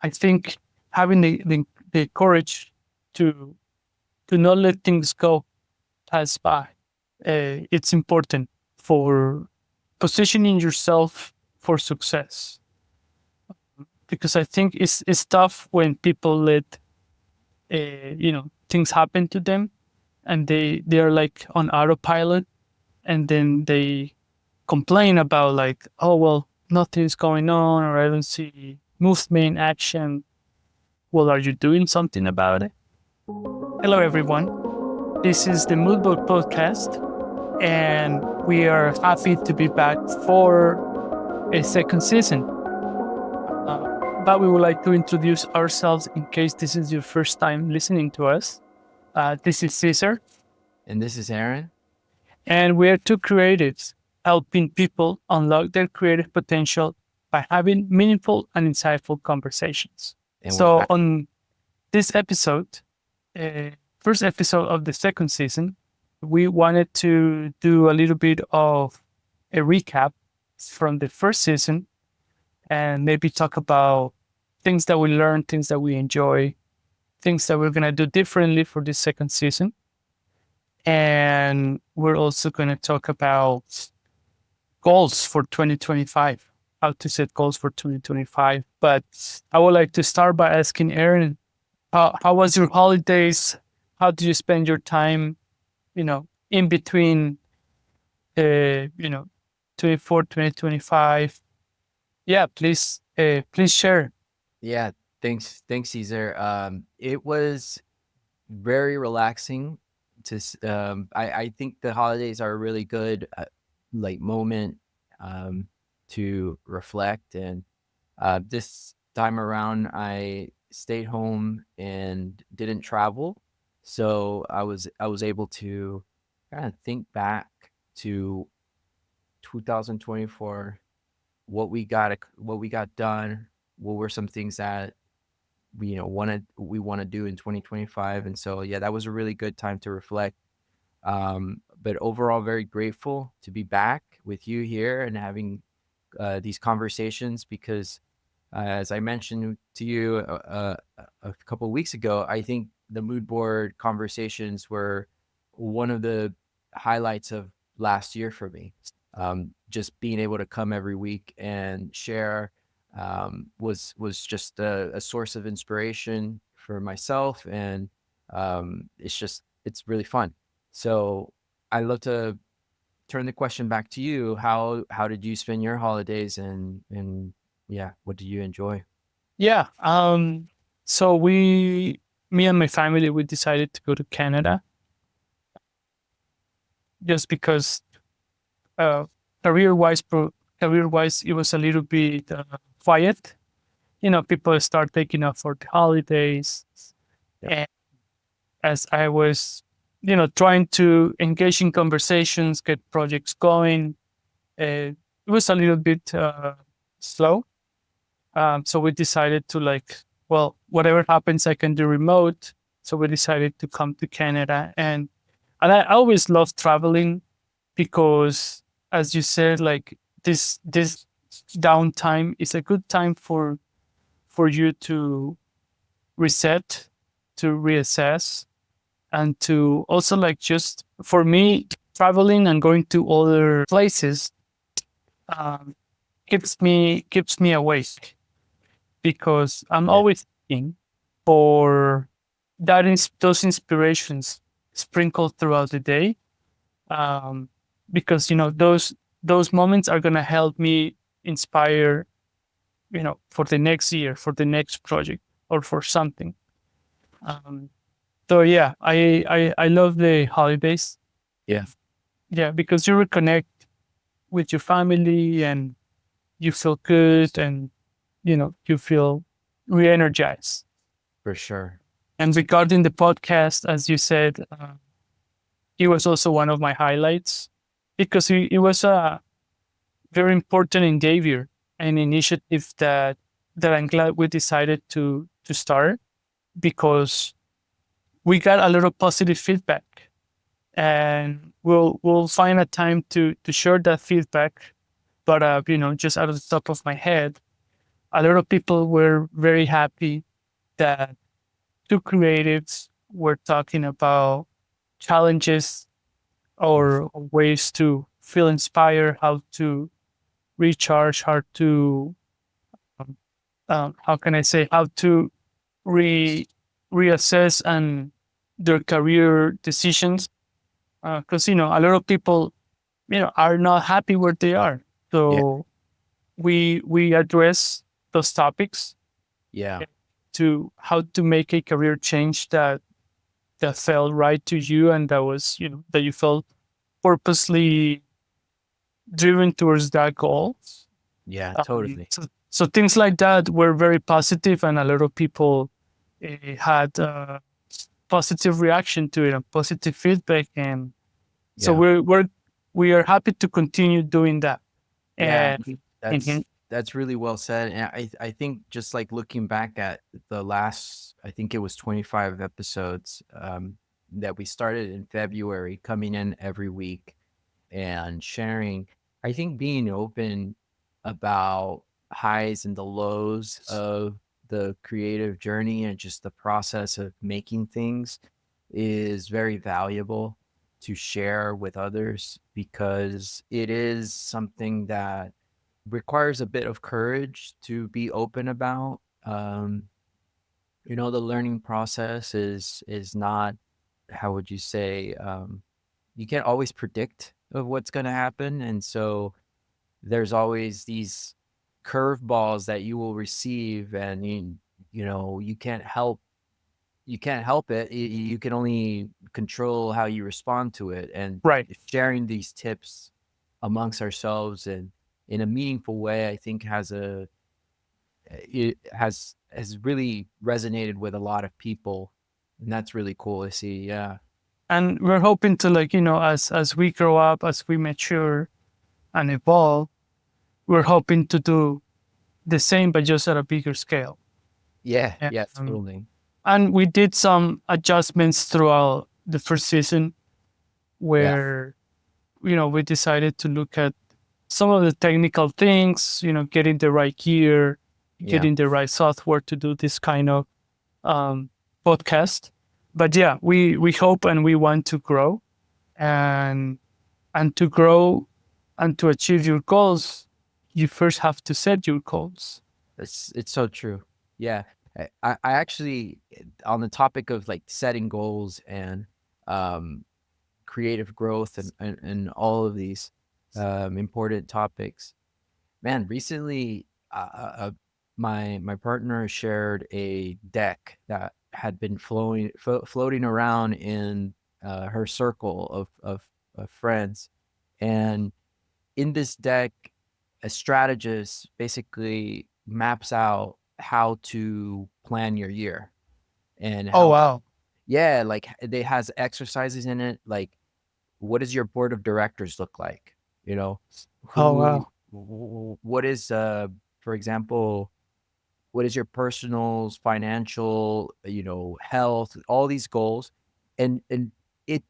I think having the courage to not let things go pass by, it's important for positioning yourself for success. Because I think it's tough when people let things happen to them, and they are like on autopilot, and then they complain about like, oh well, nothing's going on, or I don't see movement, action. Well, are you doing something about it? Hello, everyone. This is the Moodboard podcast, and we are happy to be back for a second season. But we would like to introduce ourselves in case this is your first time listening to us. This is Cesar. And this is Aaron. And we are two creatives helping people unlock their creative potential by having meaningful and insightful conversations. And so on this episode, first episode of the second season, we wanted to do a little bit of a recap from the first season and maybe talk about things that we learned, things that we enjoy, things that we're going to do differently for this second season. And we're also going to talk about goals for 2025, how to set goals for 2025. But I would like to start by asking Aaron, how was your holidays? How did you spend your time, in between, 24, 2025? Yeah, please share. Yeah, thanks, Cesar. It was very relaxing. I think the holidays are a really good moment to reflect. And this time around, I stayed home and didn't travel, so I was able to kind of think back to 2024, what we got done, what were some things that we want to do in 2025. And so yeah, that was a really good time to reflect. But overall, very grateful to be back with you here and having these conversations, because as I mentioned to you a couple of weeks ago, I think the mood board conversations were one of the highlights of last year for me. Just being able to come every week and share was just a source of inspiration for myself, and it's really fun. So I'd love to turn the question back to you. How did you spend your holidays, and yeah, what do you enjoy? Yeah. So me and my family, we decided to go to Canada just because career-wise, it was a little bit quiet. People start taking off for the holidays. Yep. And as I was, trying to engage in conversations, get projects going, it was a little bit slow. So we decided to whatever happens, I can do remote. So we decided to come to Canada, and I always love traveling because, as you said, like this downtime is a good time for you to reset, to reassess, and to also just for me, traveling and going to other places keeps me awake, because I'm always looking for those inspirations sprinkled throughout the day, because those moments are gonna help me inspire, for the next year, for the next project, or for something. So yeah, I love the holidays. Yeah, because you reconnect with your family and you feel good, and you feel re-energized. For sure. And regarding the podcast, as you said, it was also one of my highlights, because it was a very important endeavor, an initiative that I'm glad we decided to start, because we got a lot of positive feedback, and we'll find a time to share that feedback. But just out of the top of my head, a lot of people were very happy that two creatives were talking about challenges Yes. or ways to feel inspired, how to recharge, um, how can I say, how to re reassess and their career decisions. Because a lot of people are not happy where they are. Yeah. So we address those topics Yeah. to how to make a career change that felt right to you and that was that you felt purposely driven towards that goal. Yeah. um, Totally. so, so things like that were very positive and a lot of people had positive reaction to it and positive feedback, and so Yeah. we are happy to continue doing that. Yeah. and, That's and that's really well said. And I think just like looking back at the last, I think it was 25 episodes that we started in February, coming in every week and sharing. I think being open about highs and the lows of the creative journey and just the process of making things is very valuable to share with others, because it is something that requires a bit of courage to be open about. The learning process is not, how would you say, you can't always predict of what's going to happen, and so there's always these curveballs that you will receive, and you can't help it. You can only control how you respond to it, and right. sharing these tips amongst ourselves and in a meaningful way, I think it has really resonated with a lot of people, and that's really cool to see. Yeah. And we're hoping to, like, as we grow up, as we mature and evolve, we're hoping to do the same but just at a bigger scale. Yeah. And, Yeah. Totally. and we did some adjustments throughout the first season Yeah. where we decided to look at some of the technical things, getting the right gear, Yeah. getting the right software to do this kind of um, podcast. But yeah, we hope and we want to grow, and to grow and to achieve your goals, you first have to set your goals. It's so true. Yeah. I actually, on the topic of like setting goals and um creative growth and all of these important topics, man, recently my partner shared a deck that had been floating around in her circle of friends. And in this deck, a strategist basically maps out how to plan your year and Oh, how, wow. yeah, like it has exercises in it, like what does your board of directors look like? You know, Oh, who, wow. what is, for example, what is your personal, financial, health, all these goals, and it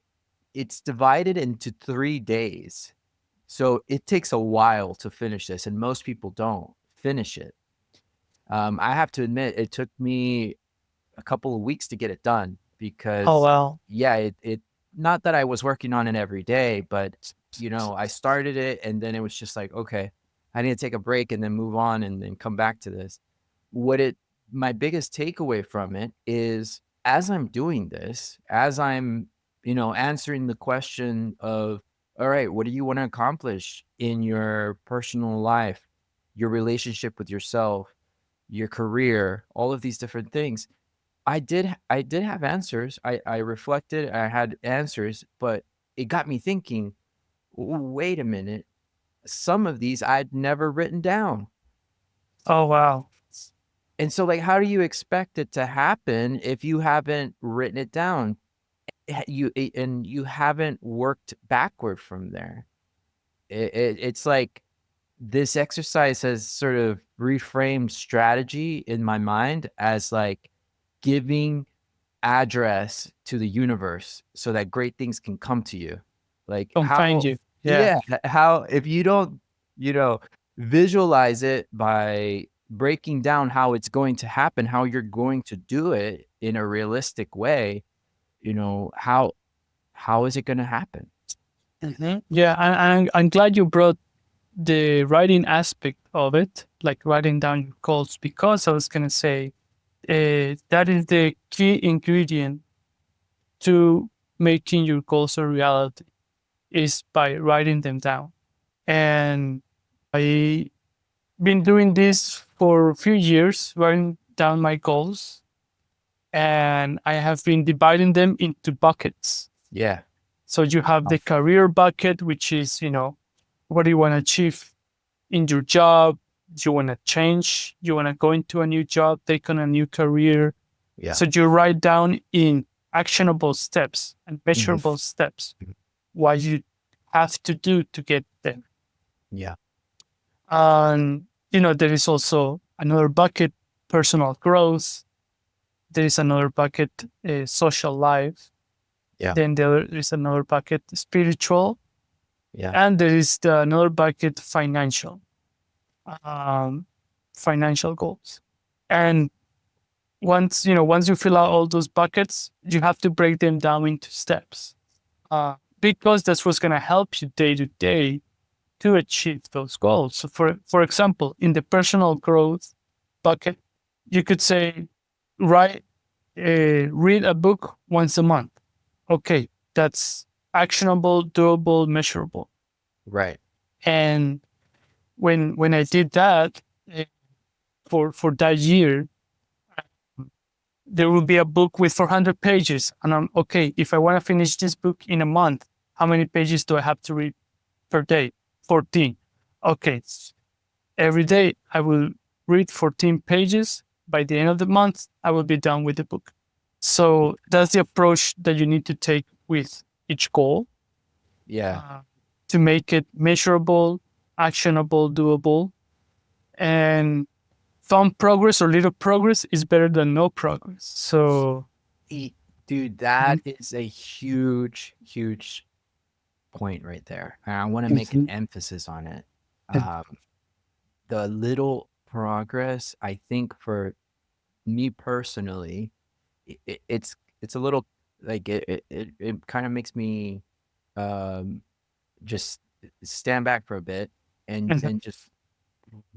it's divided into 3 days. So it takes a while to finish this, and most people don't finish it. I have to admit, it took me a couple of weeks to get it done Oh, because, wow. yeah, it not that I was working on it every day, but I started it and then it was just like, okay, I need to take a break and then move on and then come back to this. What it My biggest takeaway from it is, as I'm doing this, as I'm, answering the question of, all right, what do you want to accomplish in your personal life, your relationship with yourself, your career, all of these different things. I did have answers. I reflected, I had answers, but it got me thinking, Wait a minute. Some of these I'd never written down." Oh, wow. And so, like, how do you expect it to happen if you haven't written it down? And you haven't worked backward from there. It's like this exercise has sort of reframed strategy in my mind as like giving address to the universe so that great things can come to you. Like Come find how, you. Yeah. yeah, how if you don't, you know, visualize it by breaking down how it's going to happen, how you're going to do it in a realistic way, how is it going to happen? Yeah, and I'm glad you brought the writing aspect of it, like writing down your goals, because I was gonna say that is the key ingredient to making your goals a reality is by writing them down. And I been doing this for a few years, writing down my goals, and I have been dividing them into buckets. Yeah. So you have the career bucket, which is, what do you want to achieve in your job? You want to change, you want to go into a new job, take on a new career. Yeah. So you write down in actionable steps and measurable steps what you have to do to get there. Yeah. And, there is also another bucket, personal growth. There is another bucket, social life. Yeah. Then there is another bucket, spiritual. Yeah. And there is another bucket, financial. Financial goals. And once you fill out all those buckets, you have to break them down into steps. Because that's what's going to help you day to day to achieve those goals. So for example, in the personal growth bucket, you could say, read a book once a month. Okay, that's actionable, doable, measurable. Right. And when I did that for that year, there will be a book with 400 pages, and I'm okay. If I want to finish this book in a month, how many pages do I have to read per day? 14. Okay, every day I will read 14 pages. By the end of the month, I will be done with the book. So that's the approach that you need to take with each goal. Yeah. To make it measurable, actionable, doable, and some progress or little progress is better than no progress. So, dude, that is a huge, huge point right there. And I want to make an emphasis on it. The little progress, I think for me personally, it's a little like it kind of makes me just stand back for a bit and just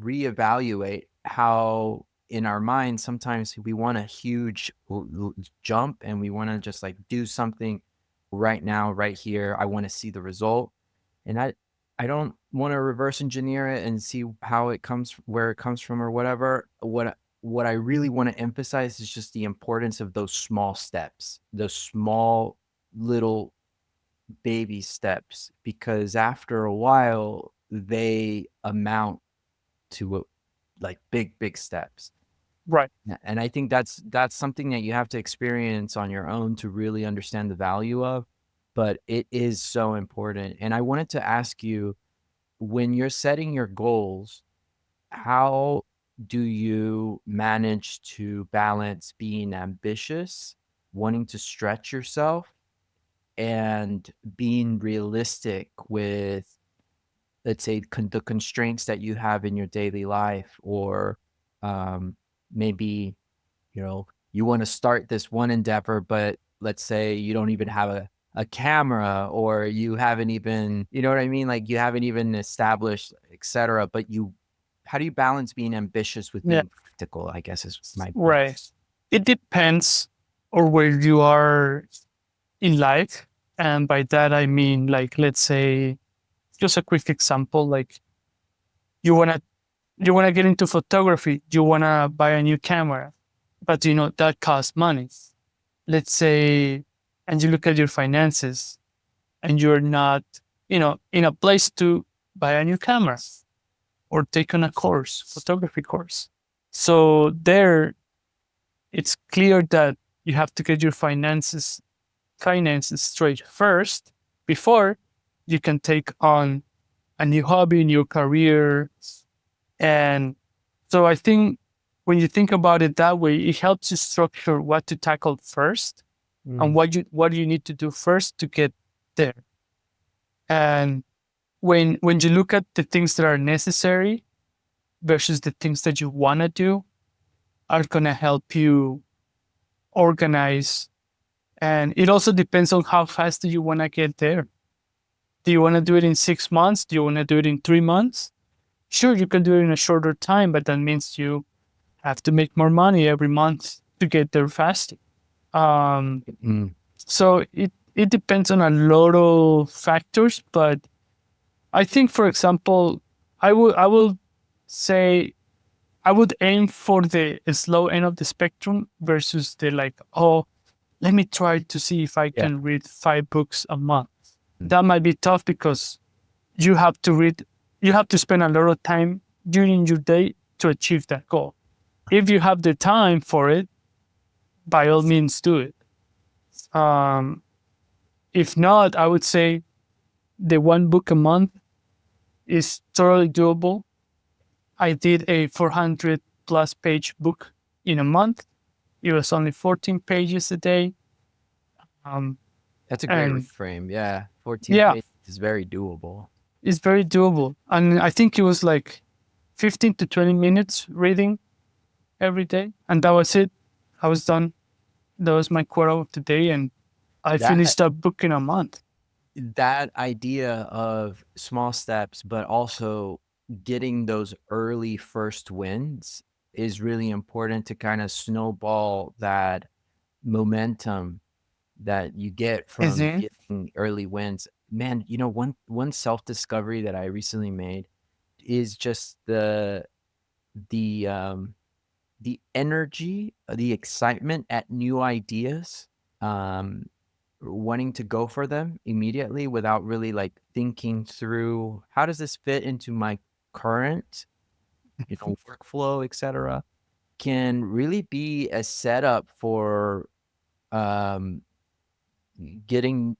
reevaluate how in our minds sometimes we want a huge jump and we want to just like do something right now, right here. I want to see the result, and I don't want to reverse engineer it and see how it comes, where it comes from or whatever. What I really want to emphasize is just the importance of those small steps, those small little baby steps, because after a while they amount to like big steps. right. And I think that's something that you have to experience on your own to really understand the value of, but it is so important. And I wanted to ask you, when you're setting your goals, how do you manage to balance being ambitious, wanting to stretch yourself, and being realistic with, let's say, the constraints that you have in your daily life, or maybe you want to start this one endeavor, but let's say you don't even have a camera, or you haven't even, you know what I mean, like you haven't even established, etc. But how do you balance being ambitious with being practical, I guess is my point. Right. It depends on where you are in life, and by that I mean, like, let's say, just a quick example, like you want to get into photography, you want to buy a new camera, but that costs money. Let's say, and you look at your finances and you're not in a place to buy a new camera or take on a course, photography course. So there, it's clear that you have to get your finances straight first before you can take on a new hobby, new career. And so I think when you think about it that way, it helps you structure what to tackle first and what do you need to do first to get there. And when you look at the things that are necessary, versus the things that you want to do are going to help you organize. And it also depends on how fast do you want to get there. Do you want to do it in 6 months? Do you want to do it in 3 months? Sure, you can do it in a shorter time, but that means you have to make more money every month to get there faster. Mm. So it depends on a lot of factors, but I think, for example, I will say I would aim for the slow end of the spectrum versus the like, oh, let me try to see if I Yeah. can read 5 books a month. That might be tough because you have to read, you have to spend a lot of time during your day to achieve that goal. If you have the time for it, by all means do it. Um, if not, I would say the 1 book a month is totally doable. I did a 400 plus page book in a month. It was only 14 pages a day. Um, That's a great and frame. Yeah. 14 yeah, pages is very doable. it's very doable. And I think it was like 15 to 20 minutes reading every day. And that was it. I was done. That was my quota of the day. And I That finished that book in a month. that idea of small steps, but also getting those early first wins is really important to kind of snowball that momentum that you get from Mhm. getting early wins. Man, one self-discovery that I recently made is just the the energy, the excitement at new ideas, um, wanting to go for them immediately without really like thinking through how does this fit into my current, workflow, etc. Can really be a setup for um, getting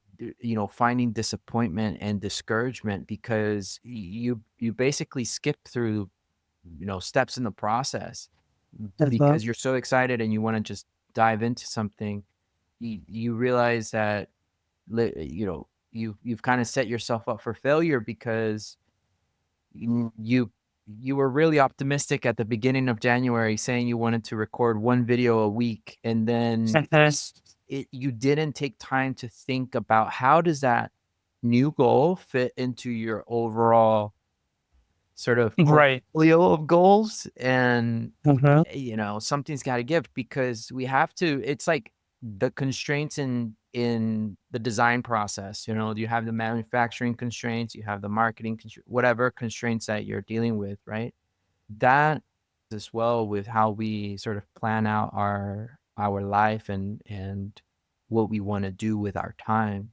finding disappointment and discouragement because you basically skip through steps in the process Uh-huh. because you're so excited and you want to just dive into something. You realize that you've kind of set yourself up for failure because you were really optimistic at the beginning of January saying you wanted to record one video a week, and then you didn't take time to think about how does that new goal fit into your overall sort of Right. portfolio of goals. And Uh-huh. something's got to give because we have to. It's like the constraints in the design process. You have the manufacturing constraints, you have the marketing whatever constraints that you're dealing with, right? That as well with how we sort of plan out our life and what we want to do with our time.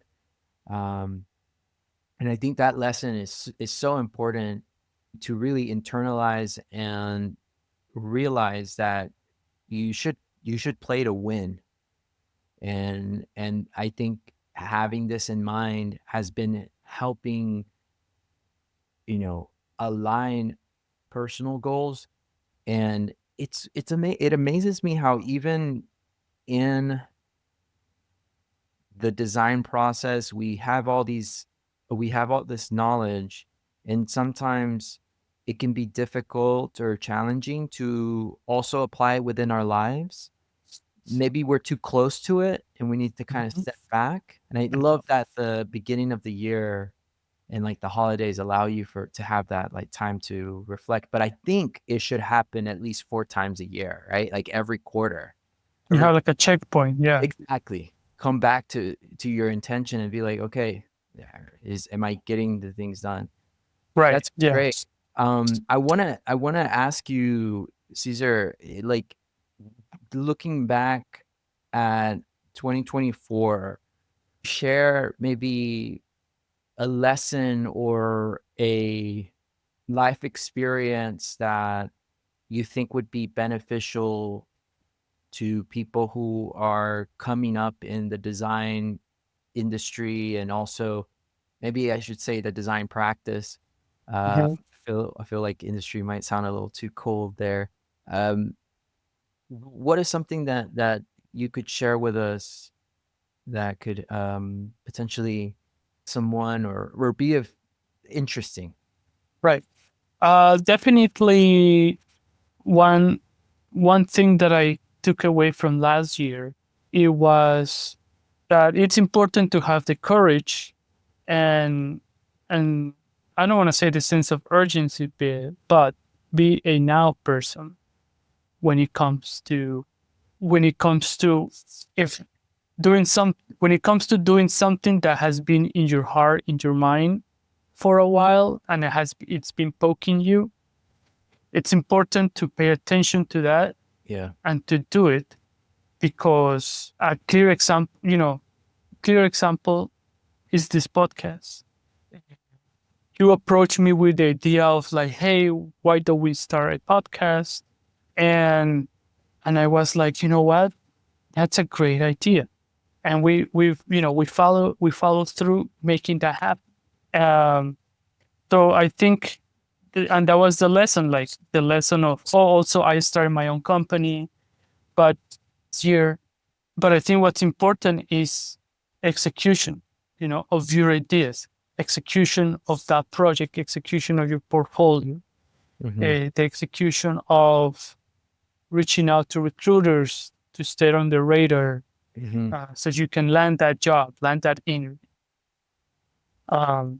um and I think that lesson is so important to really internalize and realize that you should play to win. And I think having this in mind has been helping align personal goals. And it amazes me how even in the design process we have all this knowledge, and sometimes it can be difficult or challenging to also apply it within our lives. Maybe we're too close to it and we need to kind of Mhm. step back. And I love that the beginning of the year and like the holidays allow you to have that like time to reflect. But I think it should happen at least 4 times a year, right? Like every quarter. You have like a checkpoint. Yeah. Exactly. Come back to your intention and be like, okay, am I getting the things done? Right. That's Yeah. great. I wanna ask you, Cesar, like looking back at 2024, share maybe a lesson or a life experience that you think would be beneficial to people who are coming up in the design industry, and also maybe I should say the design practice. Mhm. I feel like industry might sound a little too cold there. Um, what is something that you could share with us that could potentially someone or be of interesting? Right. Definitely one one thing that I took away from last year, it was that it's important to have the courage and and I don't want to say the sense of urgency, but be a now person when it comes to if doing some when it comes to doing something that has been in your heart, in your mind for a while, and it's been poking you. It's important to pay attention to that Yeah. and to do it, because a clear example is this podcast. You approached me with the idea of like, hey, why don't we start a podcast? And I was like, you know what? That's a great idea. And we followed through making that happen. So I think, and that was the lesson, like the lesson of, oh, also I started my own company, but this year, but I think what's important is execution, of your ideas, execution of that project, execution of your portfolio, Mm-hmm. the execution of reaching out to recruiters to stay on the radar, Mm-hmm. so you can land that job, land that interview. Um,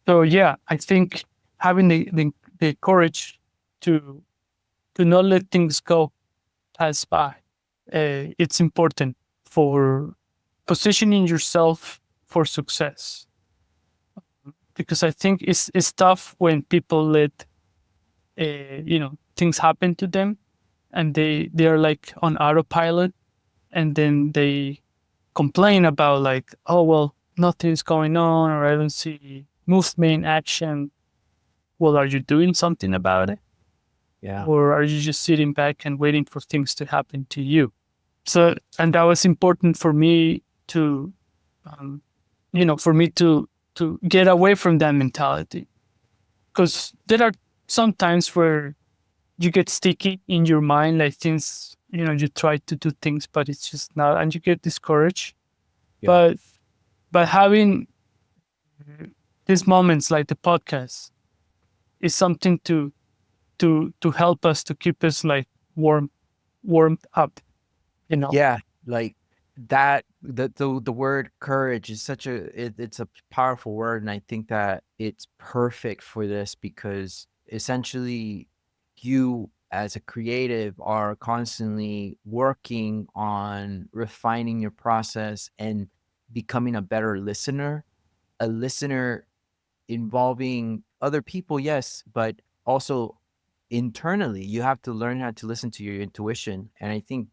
so yeah, I think having the courage to not let things go pass by, it's important for positioning yourself for success. Because I think it's tough when people let things happen to them, and they are like on autopilot, and then they complain about like, oh well, nothing's going on, or I don't see movement, action. Well, are you doing something about it, Yeah. or are you just sitting back and waiting for things to happen to you? So, and that was important for me to, um, for me to get away from that mentality, because there are some times where you get sticky in your mind, like things, you try to do things, but it's just not, and you get discouraged. Yeah. But having these moments like the podcast is something to help us, to keep us like warmed up, you know. Yeah, like that the word courage is it's a powerful word, and I think that it's perfect for this because essentially you as a creative are constantly working on refining your process and becoming a better listener, a listener involving other people, yes, but also internally. You have to learn how to listen to your intuition, and I think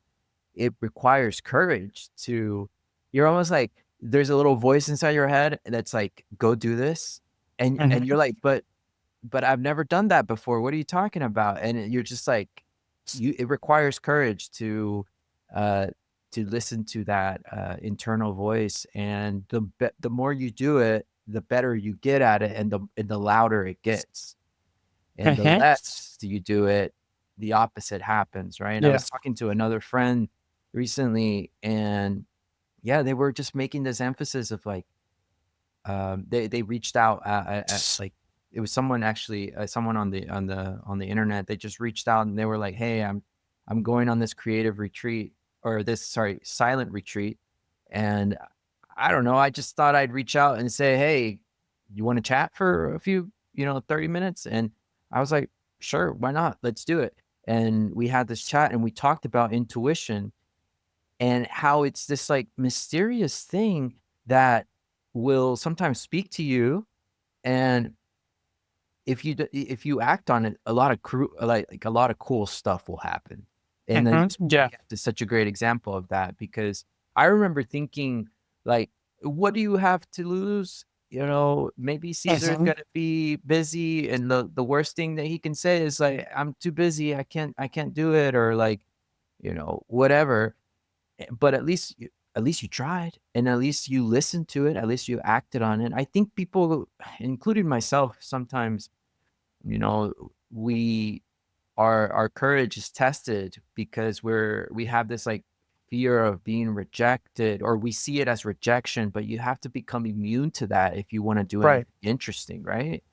it requires courage to you're almost like there's a little voice inside your head that's like, "Go do this." And you're Mhm. like, "But I've never done that before. What are you talking about?" And you're just like it requires courage uh to listen to that internal voice, and the more you do it, the better you get at it, and the louder it gets. And the Mhm. less you do it, the opposite happens, right? And I Yeah. was talking to another friend recently, and yeah, they were just making this emphasis of like, they reached out at like it was someone actually, someone on the internet. They just reached out and they were like, "Hey, I'm going on this creative retreat or this sorry silent retreat, and I don't know. I just thought I'd reach out and say, hey, you want to chat for a few, 30 minutes?" And I was like, sure, why not? Let's do it. And we had this chat and we talked about intuition and how it's this like mysterious thing that will sometimes speak to you. And if you act on it, a lot of like a lot of cool stuff will happen. And then Mhm. this Yeah. podcast is such a great example of that because I remember thinking like, what do you have to lose? Maybe Caesar's Mhm. gonna be busy, and the worst thing that he can say is like, I'm too busy, I can't do it, or like, whatever. But at least you tried, and at least you listened to it, at least you acted on it. I think people, including myself, sometimes, you know, we our courage is tested because we have this like fear of being rejected, or we see it as rejection, but you have to become immune to that if you want to do anything Right. interesting, right?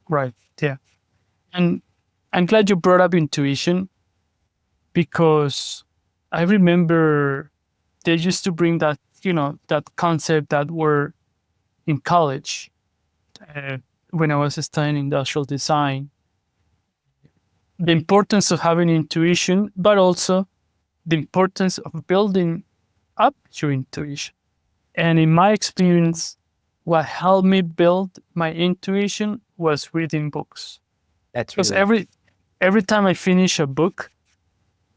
Right. Yeah. And I'm glad you brought up intuition, because I remember they used to bring that, that concept that were in college, uh, when I was studying industrial design, the importance of having intuition, but also the importance of building up your intuition. And in my experience, what helped me build my intuition was reading books. That's Because really every time I finish a book,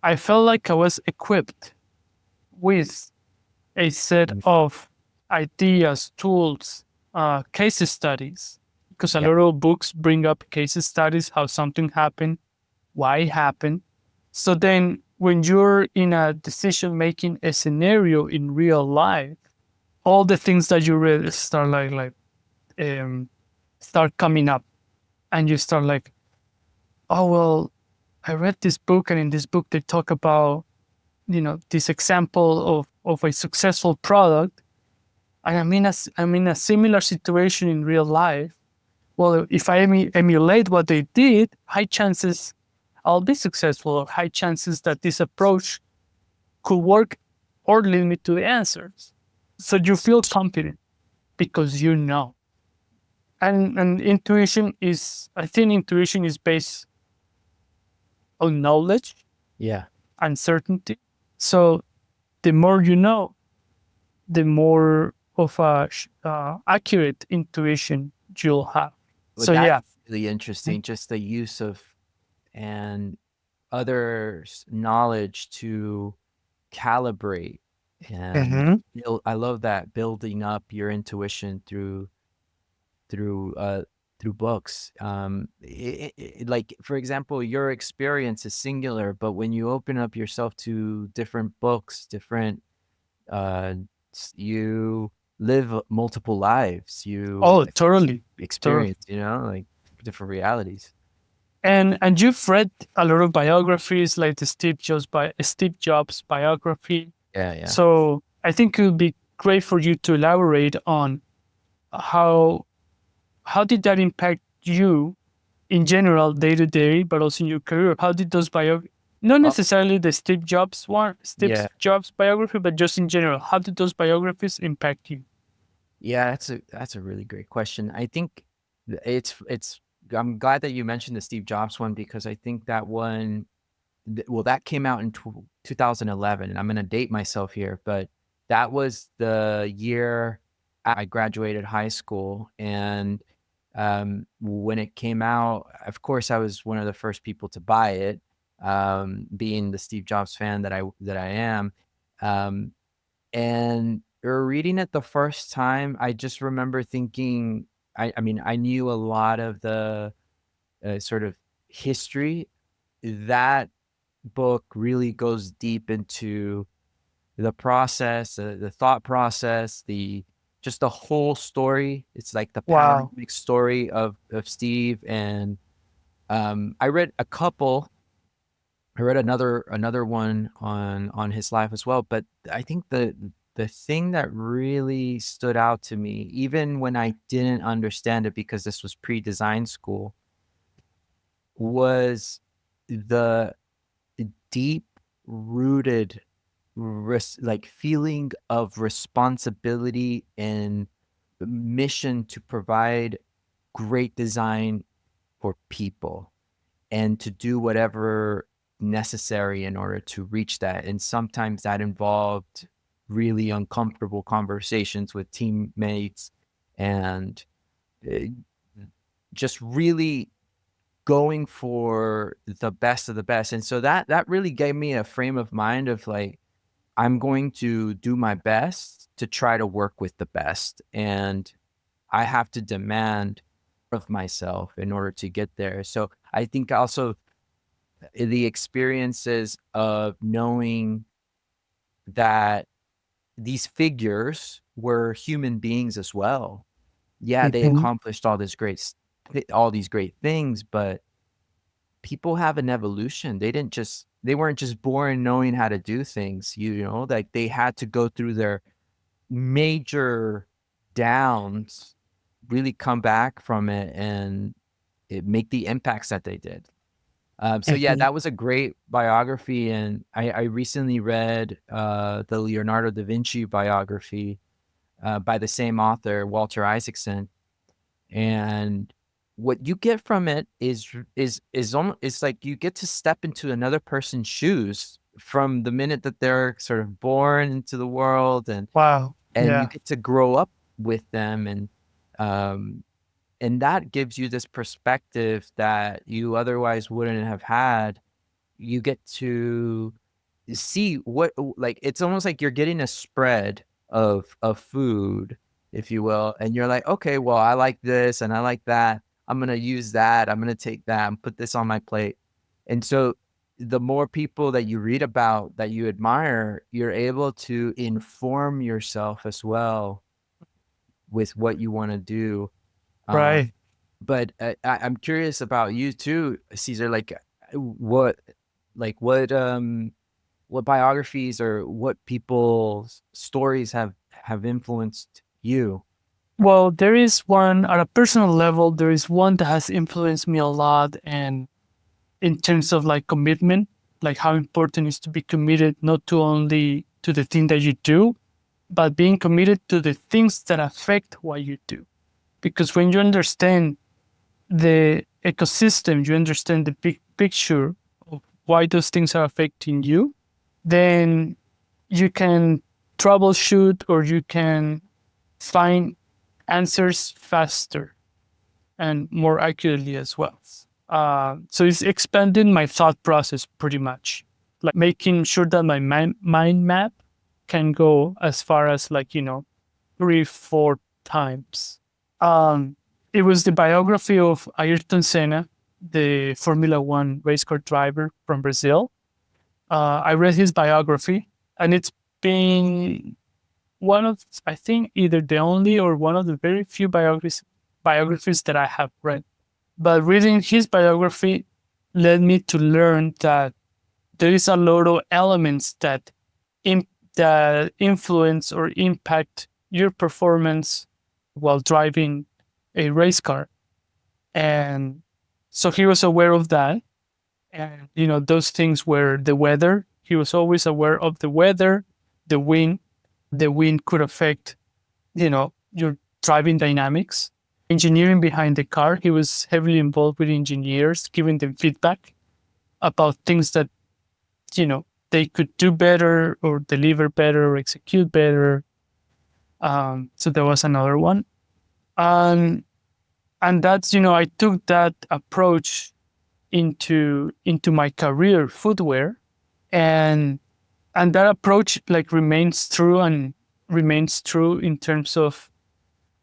I felt like I was equipped with a set mm, of ideas, tools, case studies. Because a yeah, lot of books bring up case studies, how something happened, why it happened. So then, when you're in a decision making a scenario in real life, all the things that you read start um, start coming up, and you start like, oh well, I read this book, and in this book they talk about, this example of a successful product, and I'm in a similar situation in real life. Well, if I emulate what they did, high chances I'll be successful, or high chances that this approach could work or lead me to the answers. So you feel confident because you know. And intuition is, I think intuition is based on knowledge yeah. and certainty. So the more you know, the more of a accurate intuition you'll have. But So that's yeah. really interesting. Just the use of and others' knowledge to calibrate and Mm-hmm. I love that, building up your intuition through through books. Like for example, your experience is singular, but when you open up yourself to different books, different uh you live multiple lives, you Oh, totally, totally. experience, like different realities. And you've read a lot of biographies, like the Steve Jobs biography. Yeah, yeah. So I think it would be great for you to elaborate on how how did that impact you in general, day to day, but also in your career. How did those not Oh, necessarily the Steve yeah. Jobs biography, but just in general, how did those biographies impact you? Yeah, that's a really great question. I think it's I'm glad that you mentioned the Steve Jobs one because I think that one well that came out in 2011 and I'm going to date myself here, but that was the year I graduated high school and when it came out, of course I was one of the first people to buy it, being the Steve Jobs fan that I am. Um and reading it the first time, I just remember thinking I mean, I knew a lot of the, sort of history. That book really goes deep into the process, the thought process, the just the whole story. It's like the Wow. panoramic story of Steve, and, I read a couple I read another one on his life as well, but I think the thing that really stood out to me, even when I didn't understand it because this was pre-design school, was the deep rooted like feeling of responsibility and mission to provide great design for people and to do whatever necessary in order to reach that. And sometimes that involved really uncomfortable conversations with teammates and uh, just really going for the best of the best. And so that really gave me a frame of mind of like, I'm going to do my best to try to work with the best. And I have to demand of myself in order to get there. So I think also the experiences of knowing that these figures were human beings as well. Yeah, they Mhm. accomplished all these great things, but people have an evolution. They weren't just born knowing how to do things, like they had to go through their major downs, really come back from it and make the impacts that they did. So yeah, Mhm. that was a great biography, and I recently read the Leonardo da Vinci biography by the same author, Walter Isaacson, and what you get from it is almost, it's like you get to step into another person's shoes from the minute that they're sort of born into the world, Wow. and you Yeah. get to grow up with them, um and that gives you this perspective that you otherwise wouldn't have had. You get to see what, like, it's almost like you're getting a spread of food, if you will, and you're like, okay, well, I like this and I like that. I'm gonna use that. I'm gonna take that and put this on my plate. And so the more people that you read about that you admire, you're able to inform yourself as well with what you want to do. Uh, Right. but I'm curious about you too, Caesar. What, like what biographies or what people's stories have influenced you? Well, there is one at a personal level, there is one that has influenced me a lot. And in terms of like commitment, like how important it is to be committed, not to only to the thing that you do, but being committed to the things that affect what you do. Because when you understand the ecosystem, you understand the big picture of why those things are affecting you, then you can troubleshoot or you can find answers faster and more accurately as well. So it's expanding my thought process pretty much, like making sure that my mind map can go as far as like, 3, 4 times. Um, it was the biography of Ayrton Senna, the Formula One race car driver from Brazil. I read his biography, and it's been one of, I think, either the only or one of the very few biographies that I have read. But reading his biography led me to learn that there is a lot of elements in, that influence or impact your performance while driving a race car. And so he was aware of that. And, those things were the weather. He was always aware of the weather, the wind. The wind could affect, your driving dynamics. Engineering behind the car, he was heavily involved with engineers, giving them feedback about things that, they could do better or deliver better or execute better. So there was another one. Um, and that's, I took that approach into my career, footwear, and that approach like remains true in terms of,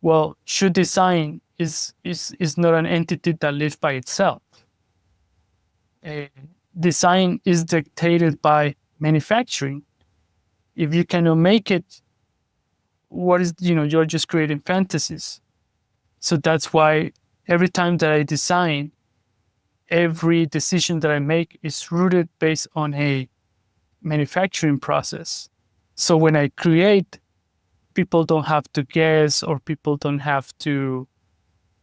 well, shoe design is not an entity that lives by itself. Uh, Design is dictated by manufacturing. If you cannot make it, what is, you're just creating fantasies. So that's why every time that I design, every decision that I make is rooted based on a manufacturing process. So when I create, people don't have to guess or people don't have to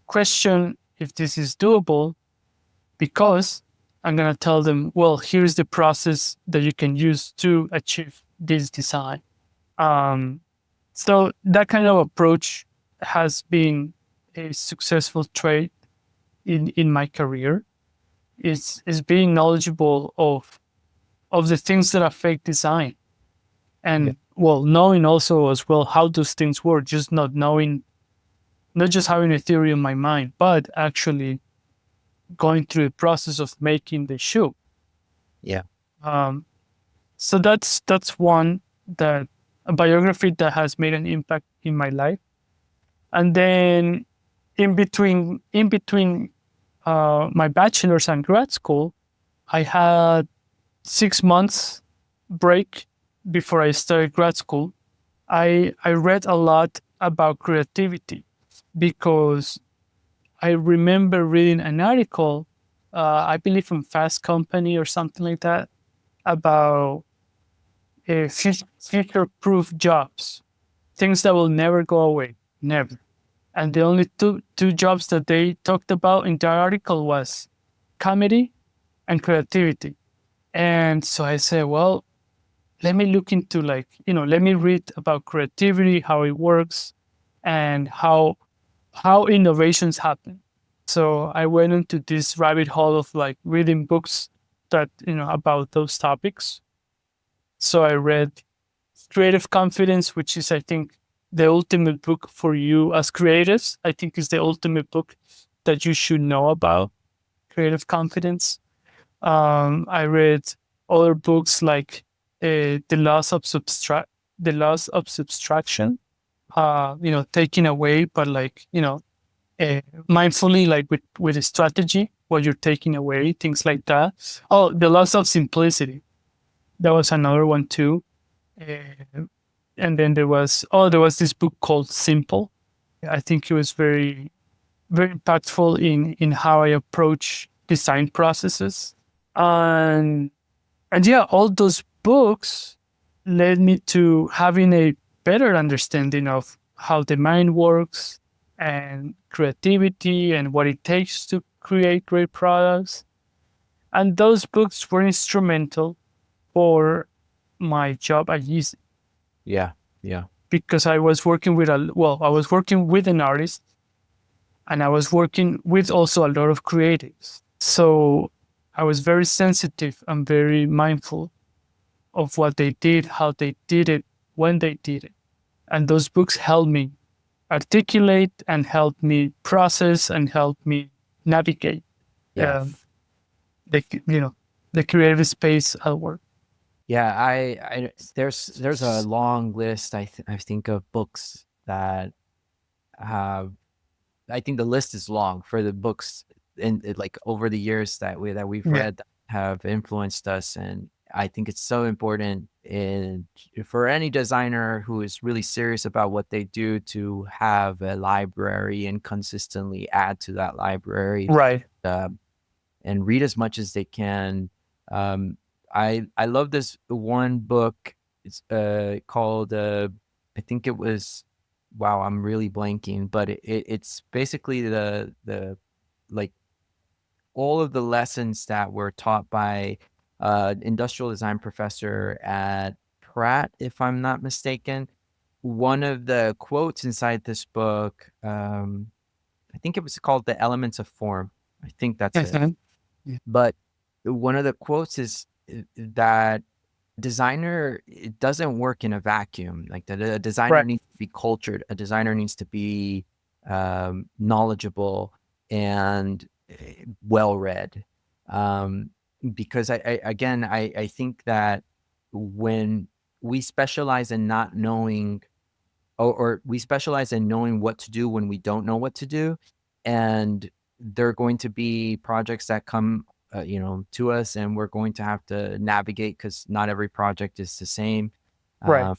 question if this is doable, because I'm going to tell them, well, here's the process that you can use to achieve this design. Um, so that kind of approach has been a successful trait in my career. Is being knowledgeable of the things that affect design, Yeah. and well, knowing also as well how those things work, just not just having a theory in my mind, but actually going through the process of making the shoe. Yeah. Um, so that's one, that a biography that has made an impact in my life. And then in between my bachelor's and grad school, I had 6 months break before I started grad school. I read a lot about creativity because I remember reading an article, I believe from Fast Company or something like that, about future proof jobs, things that will never go away, never. And the only two jobs that they talked about in that article was comedy and creativity. And so I said, well, let me look into let me read about creativity, how it works, and how innovations happen. So I went into this rabbit hole of like reading books that, about those topics. So I read Creative Confidence, which is, I think, the ultimate book for you as creatives. I think is the ultimate book that you should know about creative confidence. I read other books like The Laws of Subtraction. Taking away, but uh, mindfully, like with a strategy, what you're taking away, things like that. Oh, The Laws of Simplicity. That was another one too. Uh, and then there was this book called Simple. I think it was very very impactful in how I approach design processes. And yeah, all those books led me to having a better understanding of how the mind works and creativity and what it takes to create great products. And those books were instrumental for my job at Yeezy Yeah. Yeah. because I was working with an artist and I was working with also a lot of creatives. So I was very sensitive and very mindful of what they did, how they did it, when they did it. And those books helped me articulate and helped me process and help me navigate Yeah. the the creative space at work. Yeah, there's a long list I think of books that have I think the list is long for the books in like over the years that we've Yeah. read that have influenced us, and I think it's so important for any designer who is really serious about what they do to have a library and consistently add to that library. Right. Uh, and read as much as they can. I love this one book. It's called I think it was wow, I'm really blanking, but it's basically the like all of the lessons that were taught by industrial design professor at Pratt, if I'm not mistaken. One of the quotes inside this book, I think it was called The Elements of Form. I think that's it. Mhm. Yeah. But one of the quotes is that designer it doesn't work in a vacuum. Like the designer Right. needs to be cultured. A designer needs to be knowledgeable and well read. Um, because I think that when we specialize in not knowing or we specialize in knowing what to do when we don't know what to do. And there are going to be projects that come, to us, and we're going to have to navigate because not every project is the same. Right. Um,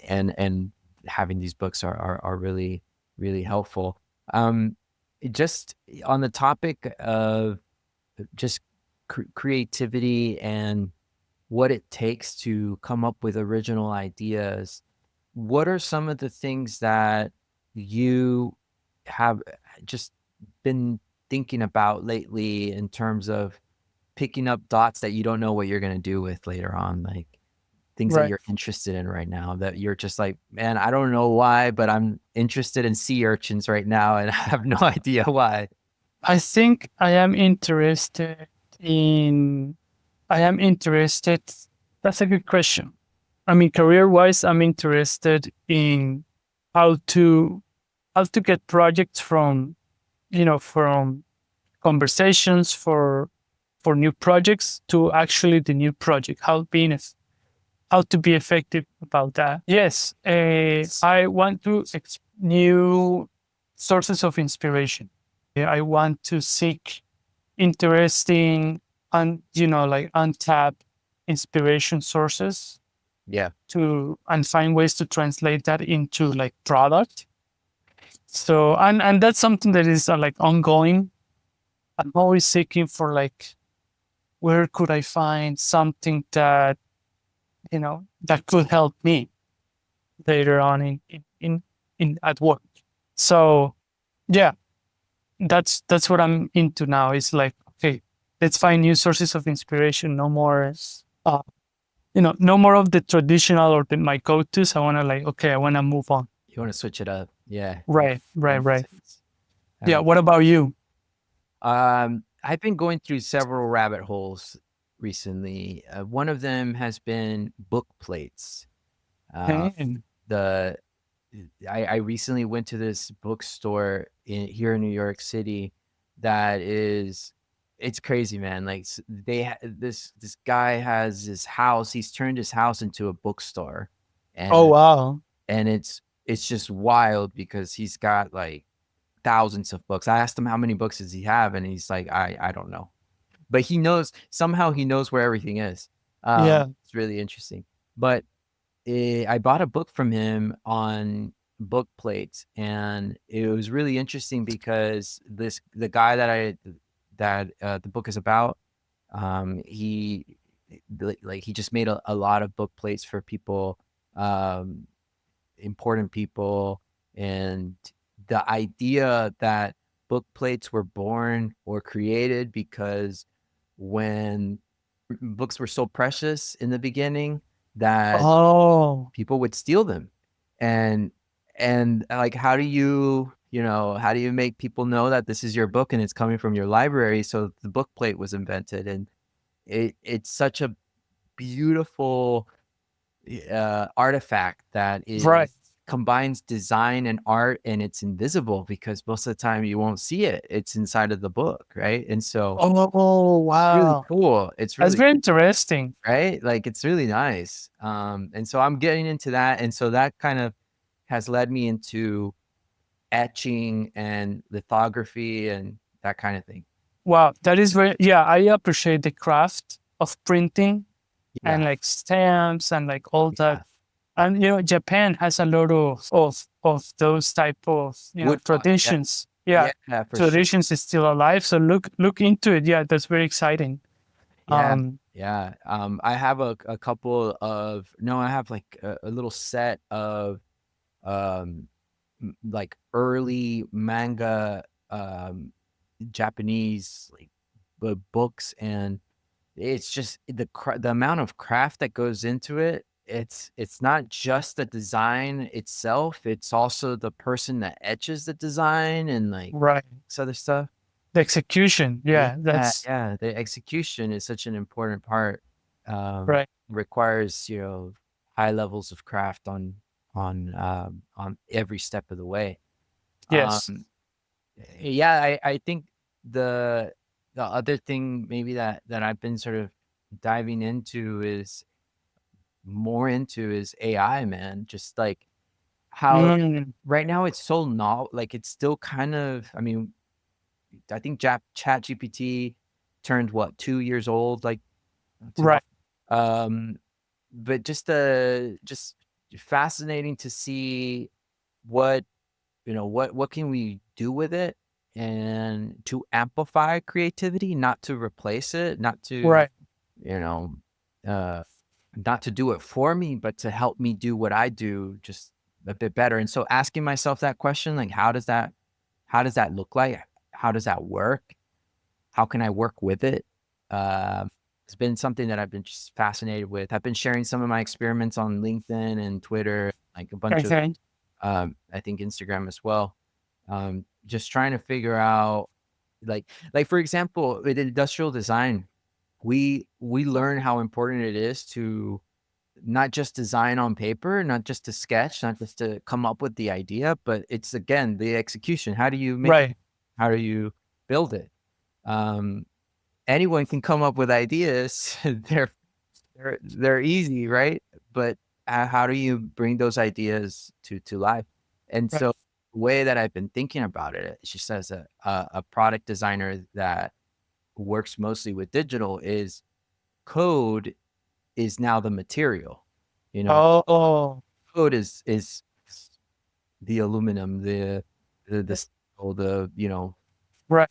and having these books are really, really helpful. Um, just on the topic of just creativity and what it takes to come up with original ideas, what are some of the things that you have just been thinking about lately in terms of picking up dots that you don't know what you're going to do with later on? Like things that Right. you're interested in right now that you're just like, man, I don't know why, but I'm interested in sea urchins right now and I have no idea why. I think in I am interested. That's a good question. I mean, career wise, I'm interested in how to how to get projects from conversations for new projects to actually the new project. How to be effective about that. Yes, I want to new sources of inspiration. I want to seek interesting and like untapped inspiration sources Yeah. to and find ways to translate that into like product. So and that's something that is like ongoing. I'm always seeking for like where could I find something that that could help me later on in at work. So Yeah, that's what I'm into now. It's like, okay, let's find new sources of inspiration. No more, uh, no more of the traditional or my go-tos. I want to like, okay, I want to move on. You want to switch it up. Yeah. Right, right, That makes right. sense. That Yeah. makes What about you? I've been going through several rabbit holes recently. One of them has been book plates. Uh, And the I recently went to this bookstore here in New York City that is it's crazy, man. Like this guy has his house. He's turned his house into a bookstore, oh and wow, it's just wild because he's got like thousands of books. I asked him how many books does he have, and he's like, I don't know, but he knows somehow he knows where everything is. yeah. It's really interesting. But I bought a book from him on book plates, and it was really interesting because the guy that the book is about, he like he just made a lot of book plates for people, um, important people, and the idea that book plates were born or created because when books were so precious in the beginning that Oh, people would steal them, and like how do you make people know that this is your book and it's coming from your library? So the book plate was invented, and it's such a beautiful artifact that right. combines design and art, and it's invisible because most of the time you won't see it. It's inside of the book, right? And so Oh, really wow. cool. It's That's really very interesting. right? Like it's really nice. And so I'm getting into that. And so that kind of has led me into etching and lithography and that kind of thing. Wow, that is very, yeah, I appreciate the craft of printing and Yeah. like stamps and like Oh, all that. yeah. And Japan has a lot of those type of Woodblock. Yeah. traditions. Yeah, Yeah, for sure. traditions is still alive. So look into it. Yeah, that's very exciting. Yeah. Um, Yeah. I have a couple of, no, I have like a little set of, um, like early manga, Japanese like books, and it's just the amount of craft that goes into it. It's not just the design itself, it's also the person that etches the design and like right. this other stuff. The execution. Yeah, Yeah, that's yeah. The execution is such an important part. right. Requires, high levels of craft on every step of the way. Yes. Um, yeah, I think the the other thing maybe that I've been sort of diving into is AI, man. Just like how Mm, right now it's so like it's still kind of, I mean, I think Chat GPT turned what, 2 years old, like not too long. right. Um, but just fascinating to see what what can we do with it, and to amplify creativity, not to replace it, not to, Right. you know, uh, not to do it for me, but to help me do what I do just a bit better. And so asking myself that question, like, how does that look like? How does that work? How can I work with it? It's been something that I've been just fascinated with. I've been sharing some of my experiments on LinkedIn and Twitter, like a bunch of, Okay. I think Instagram as well. Just trying to figure out, like for example, with industrial design, we learn how important it is to not just design on paper, not just to sketch, not just to come up with the idea, but it's again the execution. How do you make? Right. How do you build it? Um, Anyone can come up with ideas. They're easy, right? But how do you bring those ideas to life? And Right. so the way that I've been thinking about it, just as a product designer that works mostly with digital, is code is now the material. You know, Oh, code is the aluminum, the steel, the right.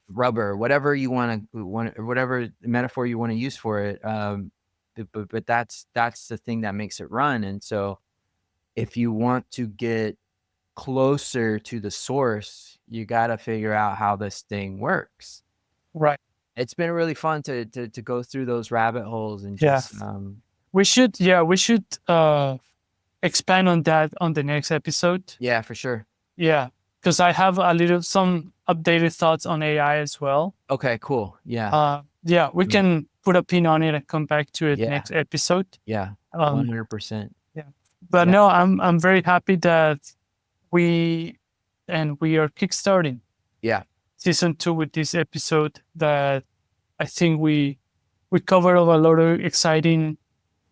rubber, whatever you want, whatever metaphor you want to use for it. But that's the thing that makes it run. And so if you want to get closer to the source, you got to figure out how this thing works. Right. It's been really fun to go through those rabbit holes and Yeah. just We should expand on that on the next episode. yeah, for sure. Yeah, because I have some updated thoughts on AI as well. Okay, cool. Yeah. Yeah, we Mm. can put a pin on it and come back to it Yeah. next episode. Yeah. 100%. But Yeah. no, I'm very happy that we are kickstarting Yeah. season 2 with this episode. That I think we covered a lot of exciting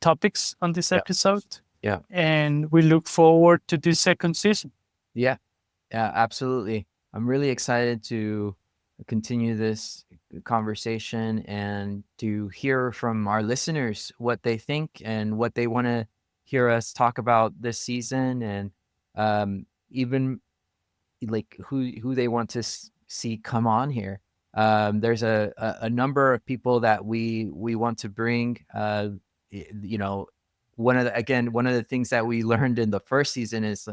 topics on this episode. Yeah. And we look forward to this second season. Yeah. Yeah, absolutely. I'm really excited to continue this conversation and to hear from our listeners what they think and what they want to hear us talk about this season, and even like who they want to see come on here. There's a number of people that we want to bring. You know, one of the things that we learned in the first season is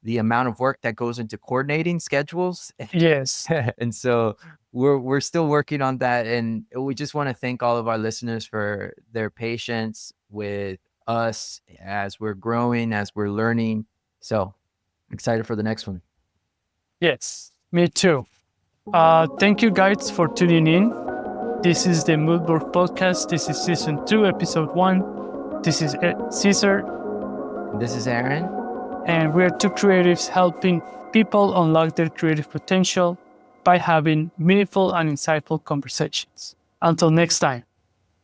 the amount of work that goes into coordinating schedules. Yes. And so we're still working on that, and we just want to thank all of our listeners for their patience with us as we're growing, as we're learning. So excited for the next one. Yes, me too. Thank you guys for tuning in. This is the Moodboard podcast. This is season 2, episode 1. This is Cesar. This is Aaron. And we are two creatives helping people unlock their creative potential by having meaningful and insightful conversations. Until next time.